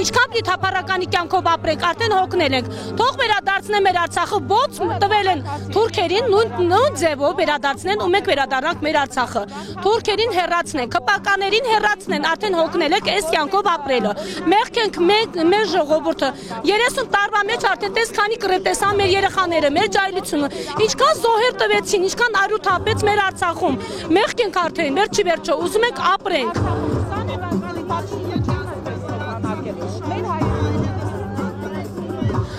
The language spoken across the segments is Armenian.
Ինչքան պիտի թափառականի կյանքով ապրենք, արդեն հոգնել ենք, թող վերադարձնեն մեր Արցախը, ոնց տվել են թուրքերին, նույն ձևով վերադարձնեն ու մենք վերադառնանք մեր Արցախը, թուրքերին հեռացնեն, քպականերին հեռացնեն, արդեն հոգնել ենք այս կյանքով ապրելը, մեղք ենք մեր ժողովուրդը, 30 տարվա մեջ արդեն տես քանի կռիվ տեսան մեր երեխաները, մեր ջահելությունը, ինչքան զոհեր տվեցին, ինչքան արյութ հապեց մեր Արցախում, մեղք ենք արդեն, վերջի վերջո, ուզում ենք ապրենք։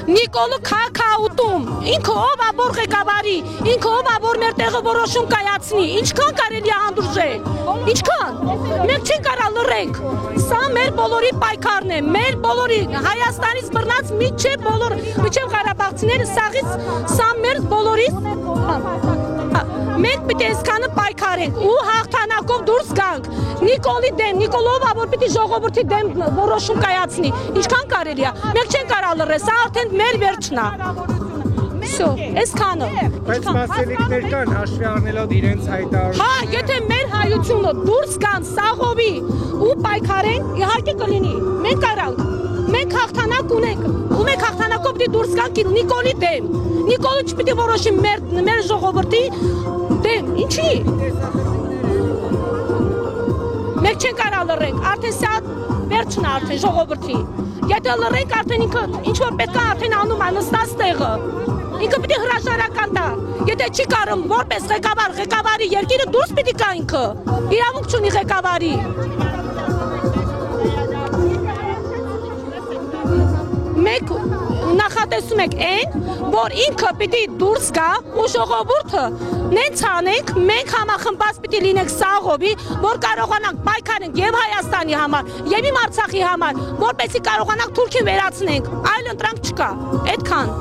Նիկոլը քաքաուտում, ինքը ով է որ ղեկավարի, ինքը ով է որ մեր տեղը որոշում կայացնի, ինչքան կարելի է հանդուրժել, ինչքան, մենք չենք կարա լռենք, սա մեր բոլորի պայքարն է, մեր բոլորի Հայաստանից բռնած միջև Ղարաբաղցիները սաղից, սա մեր բոլորի, մենք պիտի այսքանը պայքարենք ու հաղթանակով դուրս գանք, Նիկոլի դեմ, Նիկոլով է որ պիտի ժողովրդի դեմ որոշում կայացնի, ինչքան կարելի է, մենք չենք կարա լռել, սա արդեն մեր վերջն է։ Всё, այսքանը։ Բայց սպասելիքներ կան, հաշվի առնելով իրենց հայտարարությունը։ Հա, եթե մեր հայությունը դուրս գան սաղովի ու պայքարեն, իհարկե կլինի։ Մենք արանք, մենք հաղթանակ ունենք, ու մենք հաղթանակով պիտի դուրս գանք Նիկոլի դեմ։ Նիկոլը չպիտի որոշի մեր ժողովրդի դեմ, ինչի։ Մենք չենք կարա լռենք, արդեն սա վերջն է արդեն ժողովրդի։ Եթե լռենք արդեն ինքը ինչ որ պետք է արդեն անում է նստած տեղը։ Ինքը պիտի հրաժարական տա։ Եթե չի կարող որպես ղեկավարի երկիրը դուրս պիտի գա ինքը։ Իրավունք չունի ղեկավարի։ Մենք նախատեսում ենք այն, որ ինքը պիտի դուրս գա ու ժողովուրդը նենց անենք, մենք համախմբած պիտի լինենք սաղովի, որ կարողանանք պայքարենք եւ Հայաստանի համար, եւ իմ Արցախի համար, որպեսզի կարողանանք Թուրքին վերացնենք, այլ ընտրանք չկա, այդքան։